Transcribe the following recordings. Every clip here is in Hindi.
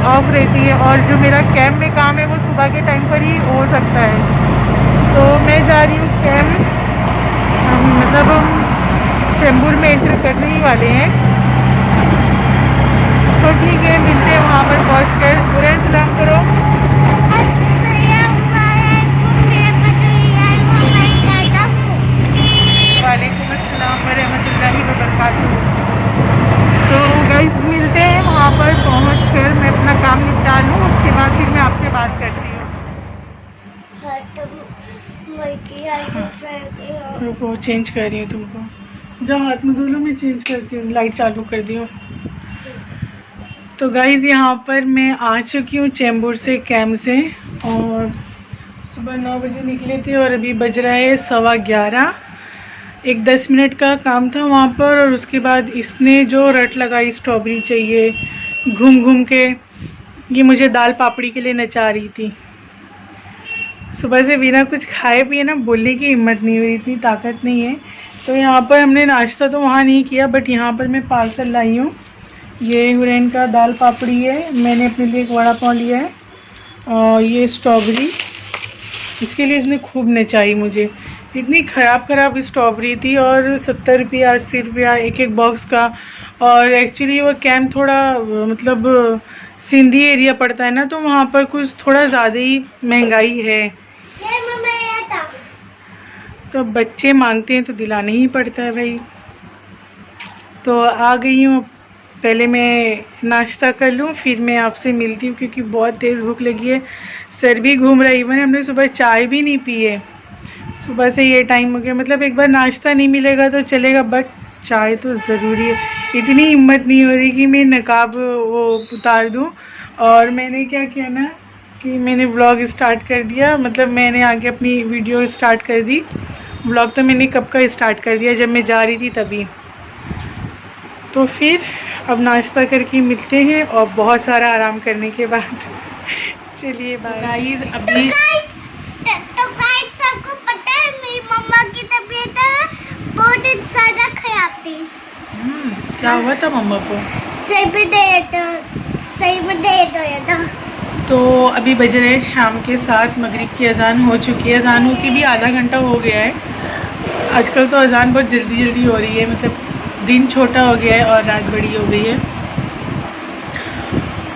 ऑफ रहती है, और जो मेरा कैंप में काम है वो सुबह के टाइम पर ही हो सकता है। तो मैं जा रही हूँ कैंप, मतलब हम चेंबूर में एंटर करने ही वाले हैं। तो ठीक है, मिलते हैं वहाँ पर पहुँच कर। पूरा सलाम करो। वालेकुम अस्सलाम वरहमतुल्लाहि वबरकातुहू। तो गाइस मिलते हैं वहाँ पर पहुँच कर, मैं अपना काम निपटा लूँ, उसके बाद फिर मैं आपसे बात करती हूँ। रुको, चेंज कर रही हूँ तुमको। जाओ हाथ में धो लो, मैं चेंज करती हूँ। लाइट चालू कर दी हूँ। तो गाइस यहाँ पर मैं आ चुकी हूँ चेंबूर से, कैंप से, और सुबह 9 बजे निकले थे और अभी बज रहा है 11:15। एक 10 मिनट का काम था वहाँ पर, और उसके बाद इसने जो रट लगाई, स्ट्रॉबेरी चाहिए, घूम घूम के ये मुझे दाल पापड़ी के लिए नचा रही थी। सुबह से बिना कुछ खाए पिए ना बोलने की हिम्मत नहीं हुई, इतनी ताकत नहीं है। तो यहाँ पर हमने नाश्ता तो वहाँ नहीं किया, बट यहाँ पर मैं पार्सल लाई हूँ। ये हुरैन का दाल पापड़ी है, मैंने अपने लिए एक वड़ा पाव लिया है, और ये स्ट्रॉबेरी, इसके लिए इसने खूब नचाई मुझे। इतनी ख़राब स्ट्रॉबेरी थी, और 70 रुपया 80 रुपया एक एक बॉक्स का। और एक्चुअली वो कैंप थोड़ा मतलब सिंधी एरिया पड़ता है ना, तो वहाँ पर कुछ थोड़ा ज़्यादा ही महंगाई है। तो बच्चे मांगते हैं तो दिलाना ही पड़ता है भाई। तो आ गई हूँ, पहले मैं नाश्ता कर लूँ, फिर मैं आपसे मिलती हूँ, क्योंकि बहुत तेज़ भूख लगी है। सर भी घूम रहा है, इवन हमने सुबह चाय भी नहीं पी है। सुबह से ये टाइम हो गया, मतलब एक बार नाश्ता नहीं मिलेगा तो चलेगा, बट चाय तो ज़रूरी है। इतनी हिम्मत नहीं हो रही कि मैं नकाब वो उतार दूँ। और मैंने क्या किया ना कि मैंने व्लॉग स्टार्ट कर दिया, मतलब मैंने आगे अपनी वीडियो स्टार्ट कर दी। व्लॉग तो मैंने कब का स्टार्ट कर दिया, जब मैं जा रही थी तभी। तो फिर अब नाश्ता करके मिलते हैं, और बहुत सारा आराम करने के बाद। चलिए बाय गाइस। अभी तो गाइस सबको पता है मेरी मम्मा की तबीयत बहुत ज़्यादा खराब थी। क्या हुआ था मम्मा को? सही में दर्द होया था। तो अभी बज रहे हैं शाम के 7, मगरिब की अजान हो चुकी है। अजान हो के भी आधा घंटा हो गया है। आजकल तो अजान बहुत जल्दी हो रही है, मतलब दिन छोटा हो गया है और रात बड़ी हो गई है।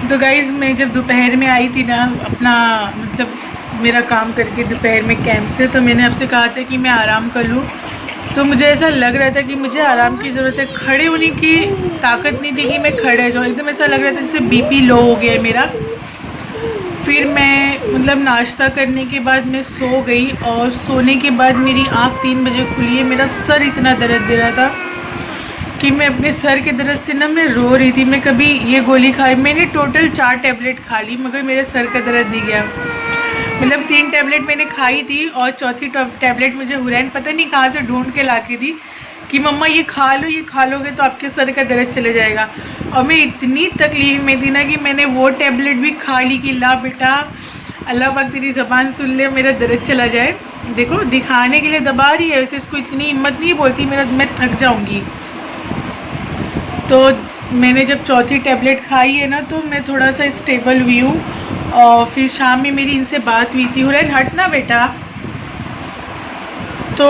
तो गाइज़ मैं जब दोपहर में आई थी ना, अपना मतलब मेरा काम करके दोपहर में कैंप से, तो मैंने आपसे कहा था कि मैं आराम कर लूँ। तो मुझे ऐसा लग रहा था कि मुझे आराम की ज़रूरत है, खड़े होने की ताकत नहीं थी कि मैं खड़े जाऊँ। एकदम ऐसा लग रहा था जैसे बीपी लो हो गया है मेरा। फिर मैं मतलब नाश्ता करने के बाद मैं सो गई, और सोने के बाद मेरी आँख 3 बजे खुली है। मेरा सर इतना दर्द दे रहा था कि मैं अपने सर के दर्द से ना मैं रो रही थी। मैं कभी ये गोली खाई, मैंने टोटल 4 टैबलेट खा ली, मगर मेरे सर का दर्द नहीं गया। मतलब 3 टैबलेट मैंने खाई थी, और चौथी टैबलेट मुझे हुरैन पता नहीं कहाँ से ढूंढ के ला के दी कि मम्मा ये खा लो, ये खा लोगे तो आपके सर का दर्द चले जाएगा। और मैं इतनी तकलीफ में थी ना कि मैंने वो टैबलेट भी खा ली कि ला बेटा, अल्लाह पाक तेरी ज़बान सुन ले, मेरा दर्द चला जाए। देखो दिखाने के लिए दबा रही है, वैसे इसको इतनी हिम्मत नहीं बोलती, मैं थक जाऊँगी। तो मैंने जब चौथी टैबलेट खाई है ना, तो मैं थोड़ा सा स्टेबल हुई हूँ। और फिर शाम में मेरी इनसे बात हुई थी, हुरैन हटना बेटा। तो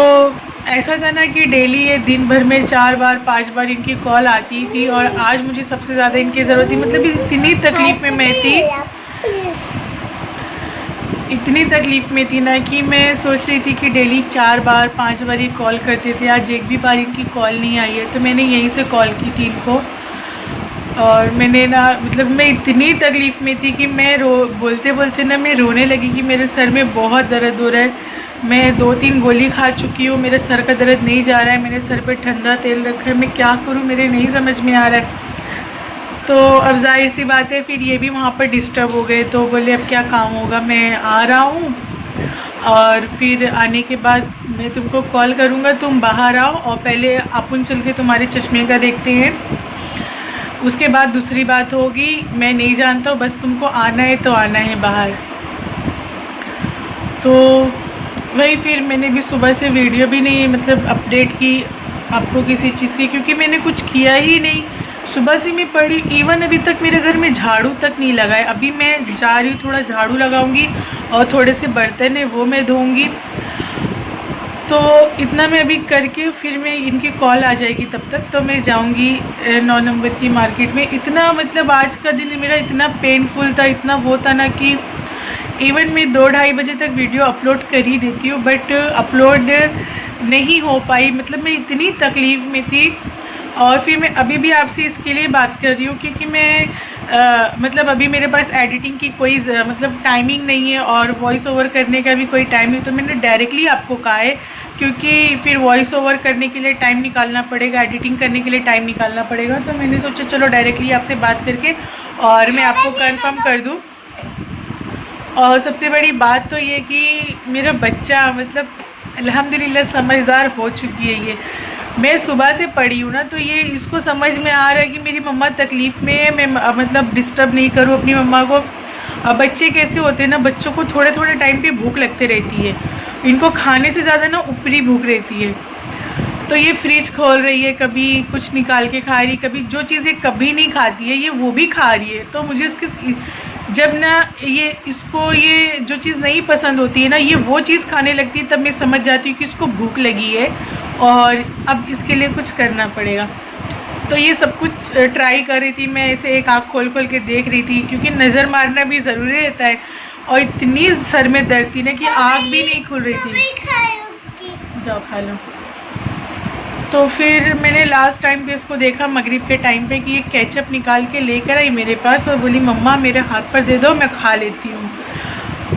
ऐसा था ना कि डेली ये दिन भर में 4 बार 5 बार इनकी कॉल आती थी, और आज मुझे सबसे ज़्यादा इनकी ज़रूरत थी। मतलब इतनी तकलीफ़ में मैं थी, इतनी तकलीफ़ में थी ना कि मैं सोच रही थी कि डेली 4 बार 5 बार ये कॉल करते थे। आज एक भी बार इनकी कॉल नहीं आई है, तो मैंने यहीं से कॉल की थी इनको। और मैंने ना मतलब मैं इतनी तकलीफ़ में थी कि मैं बोलते बोलते ना मैं रोने लगी कि मेरे सर में बहुत दर्द हो रहा है। मैं 2-3 गोली खा चुकी हूँ, मेरे सर का दर्द नहीं जा रहा है, मेरे सर पे ठंडा तेल रखा है, मैं क्या करूँ, मेरे नहीं समझ में आ रहा है। तो अब जाहिर सी बात है, फिर ये भी वहाँ पर डिस्टर्ब हो गए, तो बोले अब क्या काम होगा, मैं आ रहा हूँ, और फिर आने के बाद मैं तुमको कॉल करूँगा, तुम बाहर आओ, और पहले अपन चल के तुम्हारे चश्मे का देखते हैं। उसके बाद दूसरी बात होगी, मैं नहीं जानता हूँ, बस तुमको आना है तो आना है बाहर। तो वही फिर मैंने भी सुबह से वीडियो भी नहीं मतलब अपडेट की आपको किसी चीज़ की, क्योंकि मैंने कुछ किया ही नहीं। सुबह से मैं पड़ी, इवन अभी तक मेरे घर में झाड़ू तक नहीं लगा है। अभी मैं जा रही हूँ, थोड़ा झाड़ू लगाऊंगी और थोड़े से बर्तन है वो मैं धोऊंगी। तो इतना मैं अभी करके फिर मैं इनकी कॉल आ जाएगी, तब तक तो मैं जाऊंगी 9 नंबर की मार्केट में। इतना मतलब आज का दिन मेरा इतना पेनफुल था, इतना वो था ना कि इवन मैं 2-2:30 बजे तक वीडियो अपलोड कर ही देती हूँ, बट अपलोड नहीं हो पाई। मतलब मैं इतनी तकलीफ़ में थी। और फिर मैं अभी भी आपसे इसके लिए बात कर रही हूँ क्योंकि मैं मतलब अभी मेरे पास एडिटिंग की कोई मतलब टाइमिंग नहीं है और वॉइस ओवर करने का भी कोई टाइम नहीं। तो मैंने डायरेक्टली आपको कहा है क्योंकि फिर वॉइस ओवर करने के लिए टाइम निकालना पड़ेगा, एडिटिंग करने के लिए टाइम निकालना पड़ेगा। तो मैंने सोचा चलो डायरेक्टली आपसे बात करके और मैं आपको कंफर्म कर दूँ। और सबसे बड़ी बात तो ये कि मेरा बच्चा मतलब अल्हम्दुलिल्लाह समझदार हो चुकी है। ये मैं सुबह से पड़ी हूँ ना, तो ये इसको समझ में आ रहा है कि मेरी मम्मा तकलीफ़ में है, मैं मतलब डिस्टर्ब नहीं करूँ अपनी मम्मा को। बच्चे कैसे होते हैं ना, बच्चों को थोड़े थोड़े टाइम पे भूख लगती रहती है। इनको खाने से ज़्यादा ना ऊपरी भूख रहती है। तो ये फ्रिज खोल रही है, कभी कुछ निकाल के खा रही, कभी जो चीज़ें कभी नहीं खाती है ये वो भी खा रही है। तो मुझे इसके जब ना ये इसको ये जो चीज़ नहीं पसंद होती है ना, ये वो चीज़ खाने लगती है, तब मैं समझ जाती हूँ कि इसको भूख लगी है और अब इसके लिए कुछ करना पड़ेगा। तो ये सब कुछ ट्राई कर रही थी मैं, ऐसे एक आँख खोल खोल के देख रही थी क्योंकि नज़र मारना भी ज़रूरी रहता है। और इतनी सर में दर्द थी ना कि आँख भी नहीं खुल रही थी। जाओ खा लो। तो फिर मैंने लास्ट टाइम पे इसको देखा मगरिब के टाइम पे कि ये केचप निकाल के लेकर आई मेरे पास और बोली मम्मा मेरे हाथ पर दे दो, मैं खा लेती हूँ।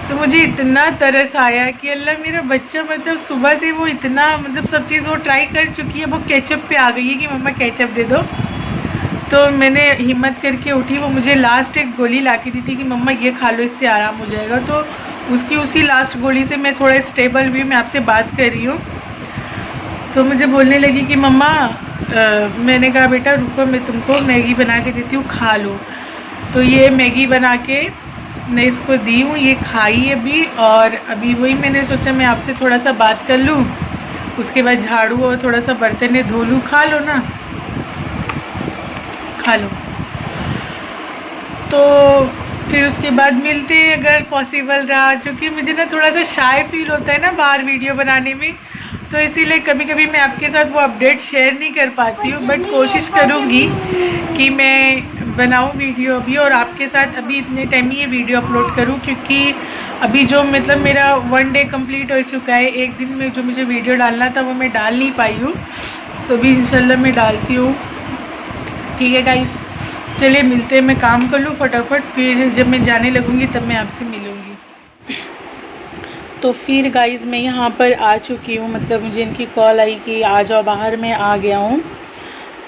तो मुझे इतना तरस आया कि अल्लाह मेरा बच्चा मतलब सुबह से वो इतना मतलब सब चीज़ वो ट्राई कर चुकी है, वो केचप पे आ गई है कि मम्मा केचप दे दो। तो मैंने हिम्मत करके उठी, वो मुझे लास्ट एक गोली ला के दी थी कि मम्मा ये खा लो, इससे आराम हो जाएगा। तो उसी लास्ट गोली से मैं थोड़ा स्टेबल हुई। मैं आपसे बात कर रही हूँ तो मुझे बोलने लगी कि मम्मा मैंने कहा बेटा रुको मैं तुमको मैगी बना के देती हूँ, खा लो। तो ये मैगी बना के मैं इसको दी हूँ, ये खाई अभी। और अभी वही मैंने सोचा मैं आपसे थोड़ा सा बात कर लूँ, उसके बाद झाड़ू और थोड़ा सा बर्तन धो लूँ। खा लो ना, खा लो। तो फिर उसके बाद मिलते हैं अगर पॉसिबल रहा, क्योंकि मुझे ना थोड़ा सा शाय फील होता है ना बाहर वीडियो बनाने में, तो इसीलिए कभी कभी मैं आपके साथ वो अपडेट शेयर नहीं कर पाती हूँ। बट कोशिश करूँगी कि मैं बनाऊँ वीडियो अभी और आपके साथ अभी इतने टाइम ही ये वीडियो अपलोड करूँ, क्योंकि अभी जो मतलब मेरा 1 डे कंप्लीट हो चुका है। एक दिन में जो मुझे वीडियो डालना था वो मैं डाल नहीं पाई हूँ, तो अभी इंशाल्लाह मैं डालती हूँ। ठीक है गाइस, चलिए मिलते हैं। मैं काम कर लूँ फटाफट, फिर जब मैं जाने लगूँगी तब मैं आपसे मिलूँगी। तो फिर गाइस मैं यहाँ पर आ चुकी हूँ, मतलब मुझे इनकी कॉल आई कि आ जाओ बाहर, मैं आ गया हूँ।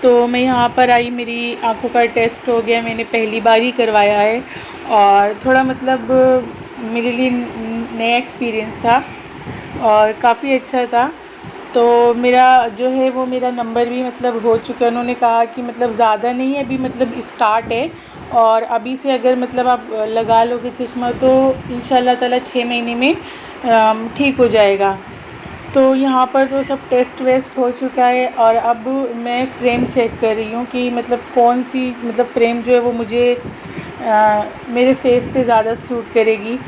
तो मैं यहाँ पर आई, मेरी आंखों का टेस्ट हो गया, मैंने पहली बार ही करवाया है और थोड़ा मतलब मेरे लिए नया एक्सपीरियंस था और काफ़ी अच्छा था। तो मेरा जो है वो मेरा नंबर भी मतलब हो चुका है। उन्होंने कहा कि मतलब ज़्यादा नहीं है, अभी मतलब स्टार्ट है और अभी से अगर मतलब आप लगा लोगे चश्मा तो इंशाल्लाह ताला 6 महीने में ठीक हो जाएगा। तो यहाँ पर तो सब टेस्ट वेस्ट हो चुका है और अब मैं फ्रेम चेक कर रही हूँ कि मतलब कौन सी मतलब फ्रेम जो है वो मुझे मेरे फेस पे ज़्यादा सूट करेगी।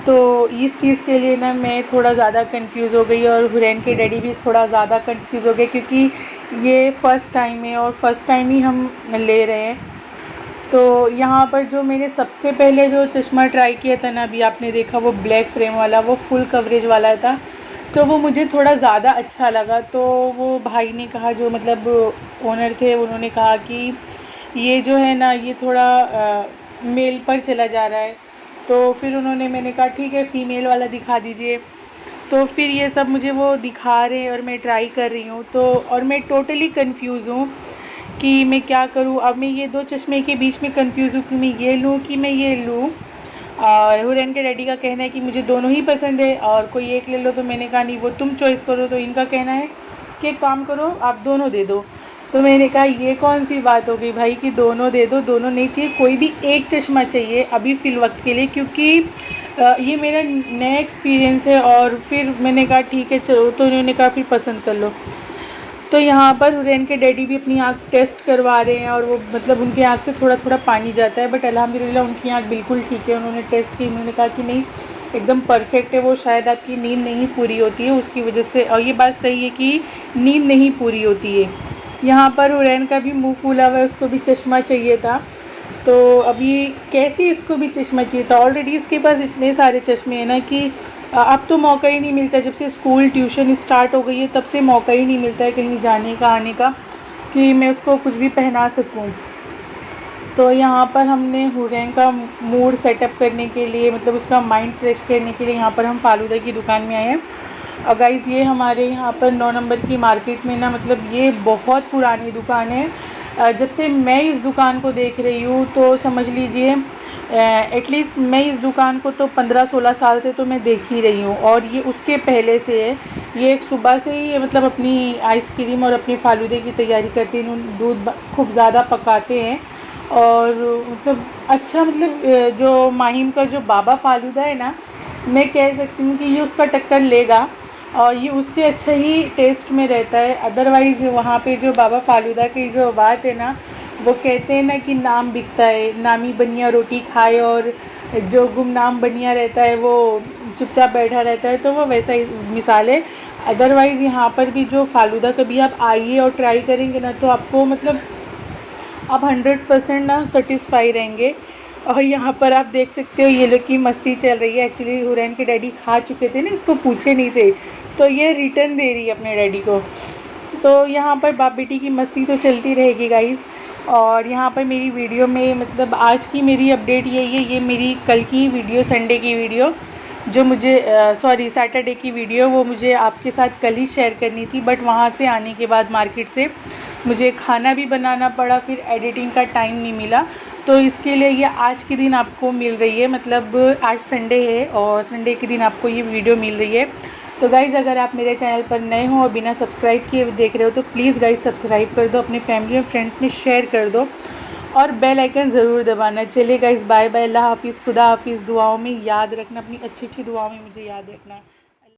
तो इस चीज़ के लिए ना मैं थोड़ा ज़्यादा कंफ्यूज हो गई और हुरैन के डैडी भी थोड़ा ज़्यादा कंफ्यूज हो गए, क्योंकि ये फ़र्स्ट टाइम है और फ़र्स्ट टाइम ही हम ले रहे हैं। तो यहाँ पर जो मैंने सबसे पहले जो चश्मा ट्राई किया था ना, अभी आपने देखा वो ब्लैक फ्रेम वाला, वो फुल कवरेज वाला था, तो वो मुझे थोड़ा ज़्यादा अच्छा लगा। तो वो भाई ने कहा, जो मतलब ओनर थे, उन्होंने कहा कि ये जो है ना ये थोड़ा मेल पर चला जा रहा है। तो फिर उन्होंने, मैंने कहा ठीक है फ़ीमेल वाला दिखा दीजिए। तो फिर ये सब मुझे वो दिखा रहे हैं और मैं ट्राई कर रही हूँ। तो और मैं टोटली कंफ्यूज हूँ कि मैं क्या करूँ। अब मैं ये 2 चश्मे के बीच में कंफ्यूज हूँ कि मैं ये लूँ कि मैं ये लूँ। और हुरैन के डैडी का कहना है कि मुझे दोनों ही पसंद है और कोई एक ले लो। तो मैंने कहा नहीं, वो तुम चॉइस करो। तो इनका कहना है कि एक काम करो, आप दोनों दे दो। तो मैंने कहा ये कौन सी बात हो गई भाई कि दोनों दे दो? दोनों नहीं चाहिए, कोई भी एक चश्मा चाहिए अभी फ़िल वक्त के लिए, क्योंकि ये मेरा नया एक्सपीरियंस है। और फिर मैंने कहा ठीक है चलो, तो उन्होंने कहा फिर पसंद कर लो। तो यहाँ पर हुरैन के डैडी भी अपनी आँख टेस्ट करवा रहे हैं और वो मतलब उनकी आँख से थोड़ा थोड़ा पानी जाता है, बट अल्हम्दुलिल्लाह उनकी आँख बिल्कुल ठीक है। उन्होंने टेस्ट की, उन्होंने कहा कि नहीं एकदम परफेक्ट है, वो शायद आपकी नींद नहीं पूरी होती है उसकी वजह से, और ये बात सही है कि नींद नहीं पूरी होती है। यहाँ पर हुरैन का भी मुँह फूला हुआ है, उसको भी चश्मा चाहिए था। तो अभी कैसे इसको भी चश्मा चाहिए था, ऑलरेडी इसके पास इतने सारे चश्मे हैं ना कि अब तो मौका ही नहीं मिलता। जब से स्कूल ट्यूशन स्टार्ट हो गई है तब से मौका ही नहीं मिलता है कहीं जाने का आने का कि मैं उसको कुछ भी पहना सकूं। तो यहाँ पर हमने हुरैन का मूड सेटअप करने के लिए, मतलब उसका माइंड फ्रेश करने के लिए यहाँ पर हम फ़ालूदा की दुकान में आए हैं। और गाइज़ ये हमारे यहाँ पर 9 नंबर की मार्केट में ना, मतलब ये बहुत पुरानी दुकान है। जब से मैं इस दुकान को देख रही हूँ तो समझ लीजिए एटलीस्ट मैं इस दुकान को तो 15-16 साल से तो मैं देख ही रही हूँ, और ये उसके पहले से है। ये एक सुबह से ही मतलब अपनी आइसक्रीम और अपने फ़ालूदे की तैयारी करते हैं, दूध खूब ज़्यादा पकाते हैं और मतलब अच्छा, मतलब जो माहिम का जो बाबा फ़ालूदा है ना, मैं कह सकती हूँ कि ये उसका टक्कर लेगा और ये उससे अच्छा ही टेस्ट में रहता है। अदरवाइज़ वहाँ पे जो बाबा फ़ालूदा की जो बात है ना, वो कहते हैं ना कि नाम बिकता है, नामी बनिया रोटी खाए और जो गुमनाम बनिया रहता है वो चुपचाप बैठा रहता है, तो वो वैसा ही मिसाल है। अदरवाइज़ यहाँ पर भी जो फ़ालूदा कभी आप आइए और ट्राई करेंगे ना, तो आपको मतलब आप 100% ना सेटिस्फाई रहेंगे। और यहाँ पर आप देख सकते हो ये लोग की मस्ती चल रही है। एक्चुअली हुरैन के डैडी खा चुके थे ना, इसको पूछे नहीं थे, तो ये रिटर्न दे रही है अपने डैडी को। तो यहाँ पर बाप बेटी की मस्ती तो चलती रहेगी गाइज़। और यहाँ पर मेरी वीडियो में मतलब आज की मेरी अपडेट यही है, ये मेरी कल की वीडियो, संडे की वीडियो जो मुझे सैटरडे की वीडियो, वो मुझे आपके साथ कल ही शेयर करनी थी, बट वहाँ से आने के बाद मार्केट से मुझे खाना भी बनाना पड़ा, फिर एडिटिंग का टाइम नहीं मिला, तो इसके लिए ये आज के दिन आपको मिल रही है। मतलब आज संडे है और संडे के दिन आपको ये वीडियो मिल रही है। तो गाइज़ अगर आप मेरे चैनल पर नए हो और बिना सब्सक्राइब किए देख रहे हो तो प्लीज़ गाइज़ सब्सक्राइब कर दो, अपने फैमिली और फ्रेंड्स में शेयर कर दो और बेल आइकन ज़रूर दबाना। चलिए गाइज़, बाय बाय, अल्लाह हाफिज़, खुदा हाफिज़। दुआओं में याद रखना, अपनी अच्छी अच्छी दुआओं में मुझे याद रखना।